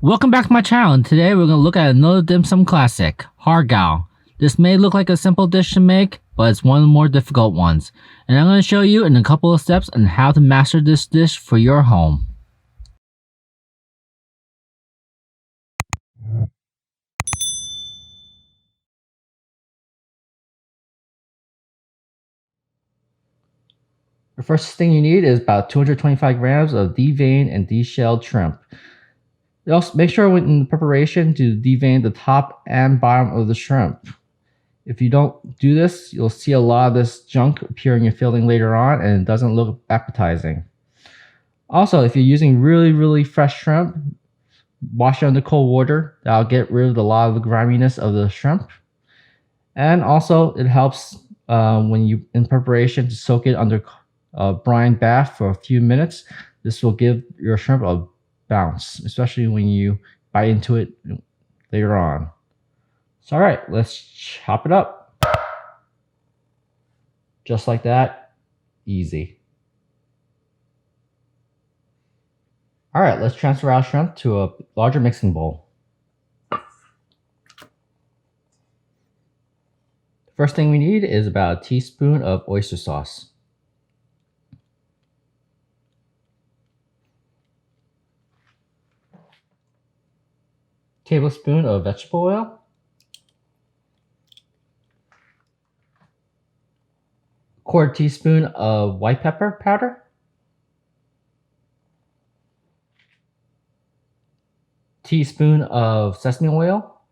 Welcome back to my channel, and today we're going to look at another dim sum classic, Har Gao. This may look like a simple dish to make, but it's one of the more difficult ones. And I'm going to show you in a couple of steps on how to master this dish for your home. The first thing you need is about 225 grams of deveined and deshelled shrimp. Also, make sure in the preparation to devein the top and bottom of the shrimp. If you don't do this, you'll see a lot of this junk appear in your filling later on, and it doesn't look appetizing. Also, if you're using really fresh shrimp, wash it under cold water. That'll get rid of a lot of the griminess of the shrimp. And also, it helps when you in preparation to soak it under a brine bath for a few minutes. This will give your shrimp a bounce, especially when you bite into it later on. So, all right, let's chop it up. Just like that, easy. All right, let's transfer our shrimp to a larger mixing bowl. First thing we need is about a teaspoon of oyster sauce. Tablespoon of vegetable oil. Quarter teaspoon of white pepper powder. Teaspoon of sesame oil.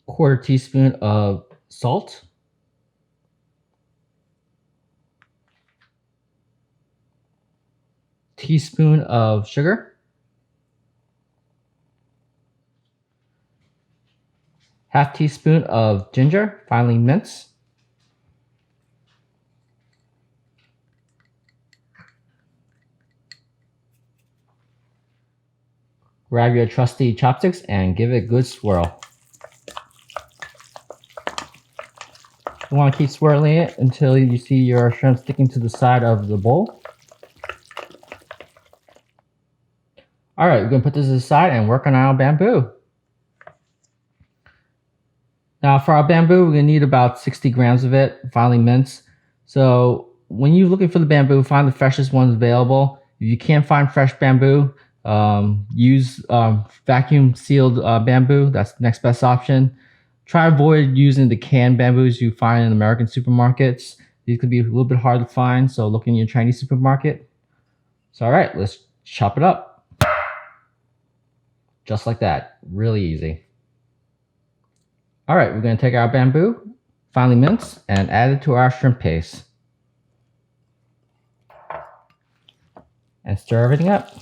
Quarter teaspoon of salt. Teaspoon of sugar. Half teaspoon of ginger, finely minced. Grab your trusty chopsticks and give it a good swirl. You want to keep swirling it until you see your shrimp sticking to the side of the bowl. All right, we're going to put this aside and work on our bamboo. Now for our bamboo, we're going to need about 60 grams of it, finely minced. So when you're looking for the bamboo, find the freshest ones available. If you can't find fresh bamboo, use vacuum sealed bamboo. That's the next best option. Try to avoid using the canned bamboos you find in American supermarkets. These could be a little bit hard to find, so look in your Chinese supermarket. So all right, let's chop it up. Just like that, really easy. All right, we're going to take our bamboo, finely minced, and add it to our shrimp paste. And stir everything up.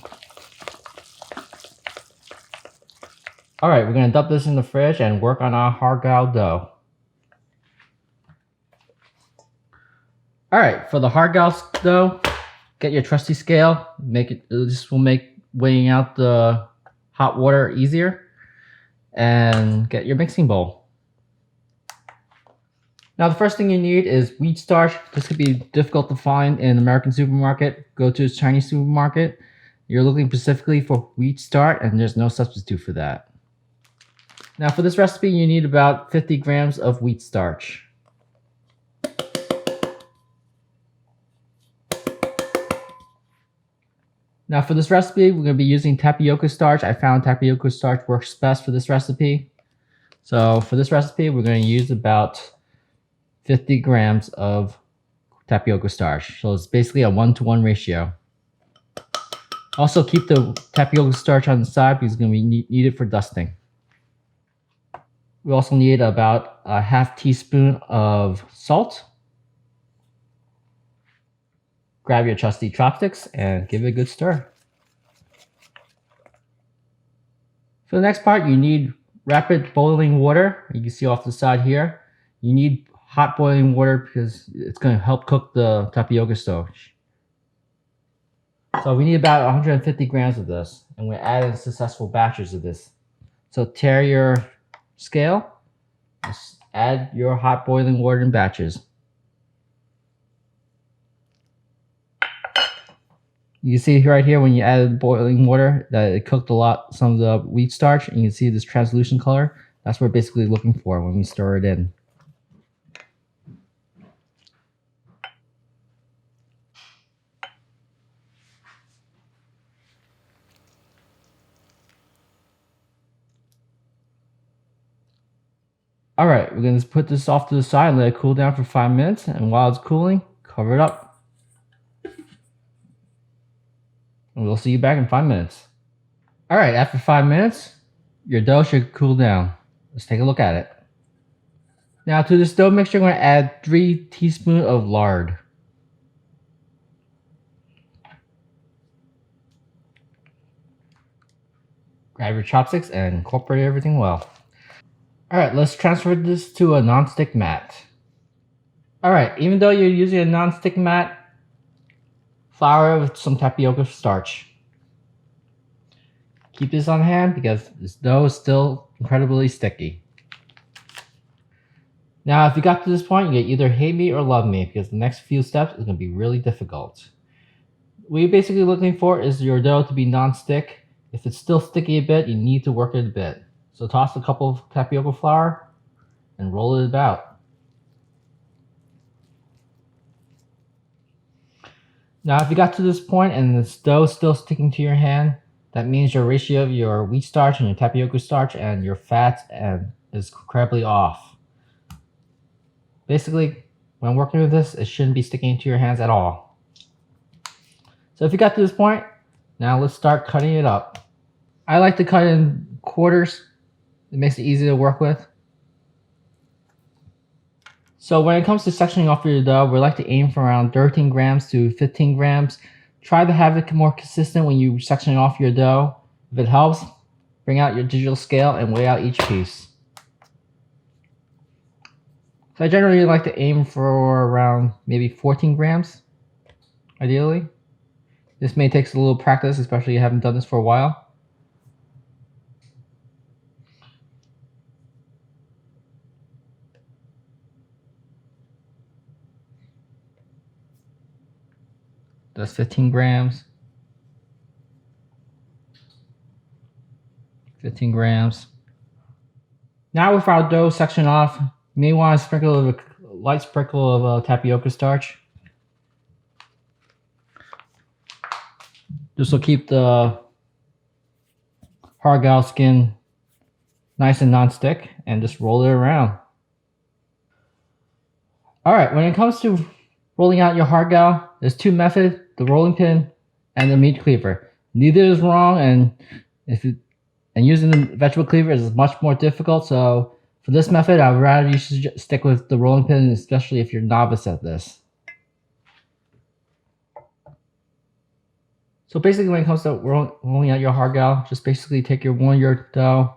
All right, we're going to dump this in the fridge and work on our Har Gao dough. All right, for the Har Gao dough, get your trusty scale. This will make weighing out the hot water easier. And get your mixing bowl. Now the first thing you need is wheat starch. This could be difficult to find in an American supermarket. Go to a Chinese supermarket. You're looking specifically for wheat starch, and there's no substitute for that. Now for this recipe, you need about 50 grams of wheat starch. Now for this recipe, we're going to be using tapioca starch. I found tapioca starch works best for this recipe. So for this recipe, we're going to use about 50 grams of tapioca starch. So it's basically a 1-to-1 ratio. Also keep the tapioca starch on the side because it's going to be needed for dusting. We also need about a half teaspoon of salt. Grab your trusty chopsticks and give it a good stir. For the next part, you need rapid boiling water. You can see off the side here. You need hot boiling water because it's going to help cook the tapioca starch. So we need about 150 grams of this, and we're adding successful batches of this. So tear your scale, just add your hot boiling water in batches. You can see right here when you added boiling water that it cooked a lot, some of the wheat starch, and you can see this translucent color. That's what we're basically looking for when we stir it in. All right, we're going to put this off to the side and let it cool down for 5 minutes. And while it's cooling, cover it up. And we'll see you back in 5 minutes. All right, after 5 minutes, your dough should cool down. Let's take a look at it. Now to this dough mixture, I'm going to add 3 teaspoons of lard. Grab your chopsticks and incorporate everything well. Alright, let's transfer this to a non-stick mat. Alright, even though you're using a non-stick mat, flour with some tapioca starch. Keep this on hand because this dough is still incredibly sticky. Now, if you got to this point, you can either hate me or love me because the next few steps is going to be really difficult. What you're basically looking for is your dough to be non-stick. If it's still sticky a bit, you need to work it a bit. So toss a couple of tapioca flour and roll it about. Now, if you got to this point and the dough is still sticking to your hand, that means your ratio of your wheat starch and your tapioca starch and your fats is incredibly off. Basically, when working with this, it shouldn't be sticking to your hands at all. So if you got to this point, now let's start cutting it up. I like to cut in quarters. It makes it easy to work with. So when it comes to sectioning off your dough, we like to aim for around 13 grams to 15 grams. Try to have it more consistent when you section off your dough. If it helps, bring out your digital scale and weigh out each piece. So I generally like to aim for around maybe 14 grams, ideally. This may take a little practice, especially if you haven't done this for a while. That's 15 grams. 15 grams. Now with our dough sectioned off, you may want to sprinkle a light sprinkle of tapioca starch. This will keep the Har Gao skin nice and non-stick, and just roll it around. Alright, when it comes to rolling out your Har Gao, there's 2 methods, the rolling pin and the meat cleaver. Neither is wrong, and using the vegetable cleaver is much more difficult, so for this method, I would rather you should stick with the rolling pin, especially if you're novice at this. So basically when it comes to rolling out your Har Gao, just basically take your dough,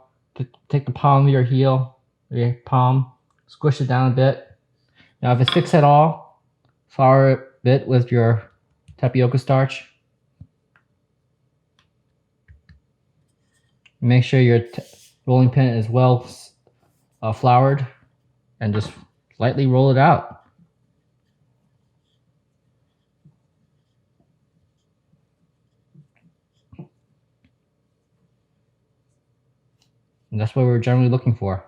take the palm of your heel, your palm, squish it down a bit. Now if it sticks at all, flour it a bit with your tapioca starch. Make sure your rolling pin is well floured and just lightly roll it out. And that's what we're generally looking for.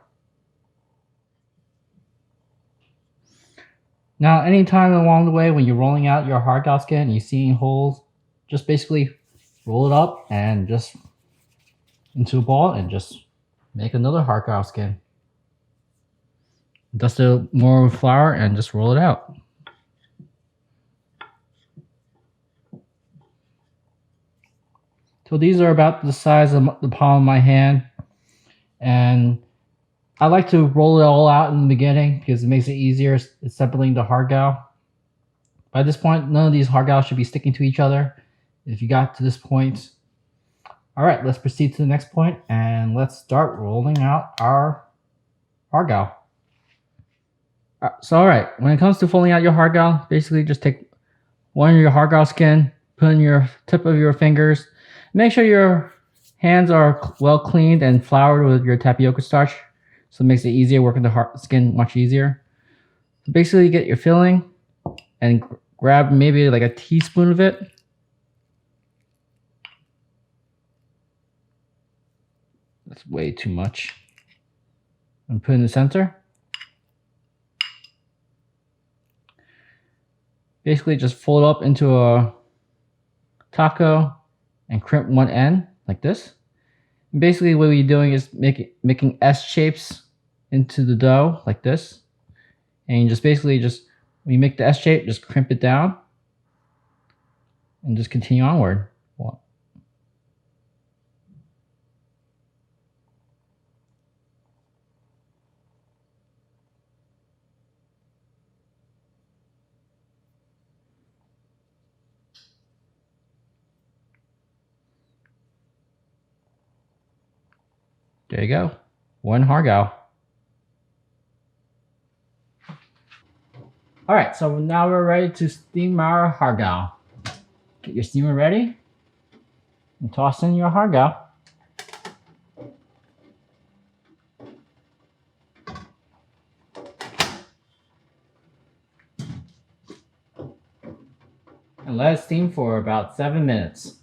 Now, anytime along the way when you're rolling out your Har Gao skin and you see holes, just basically roll it up and just into a ball and just make another Har Gao skin. Dust it more with flour and just roll it out. So these are about the size of the palm of my hand, and I like to roll it all out in the beginning because it makes it easier assembling the Har Gao. By this point, none of these Har Gao should be sticking to each other. If you got to this point, all right, let's proceed to the next point and let's start rolling out our Har Gao. So, all right, when it comes to folding out your Har Gao, basically just take one of your Har Gao skin, put in your tip of your fingers. Make sure your hands are well cleaned and floured with your tapioca starch, so it makes it easier working the skin much easier. So basically, get your filling and grab maybe like a teaspoon of it. That's way too much. And put in the center. Basically just fold up into a taco and crimp one end like this. And basically what you're doing is making S shapes into the dough like this. And you just basically when you make the S shape, just crimp it down and just continue onward. There you go. One Har Gao. Alright, so now we're ready to steam our Har Gao. Get your steamer ready and toss in your Har Gao. And let it steam for about 7 minutes.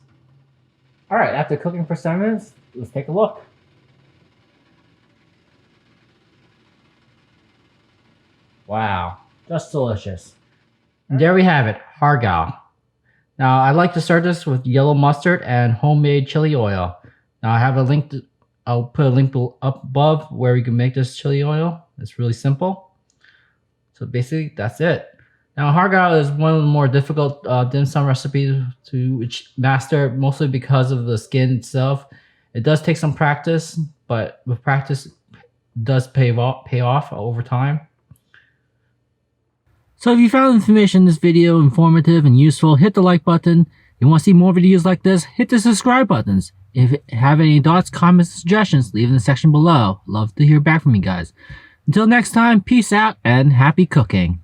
Alright, after cooking for 7 minutes, let's take a look. Wow, just delicious. And there we have it, Har Gao. Now I like to serve this with yellow mustard and homemade chili oil. Now I have a link I'll put a link up above where you can make this chili oil. It's really simple. So basically that's it. Now Har Gao is one of the more difficult dim sum recipes to master, mostly because of the skin itself. It does take some practice, but with practice it does pay off over time. So if you found the information in this video informative and useful, hit the like button. If you want to see more videos like this, hit the subscribe buttons. If you have any thoughts, comments, suggestions, leave in the section below. Love to hear back from you guys. Until next time, peace out and happy cooking.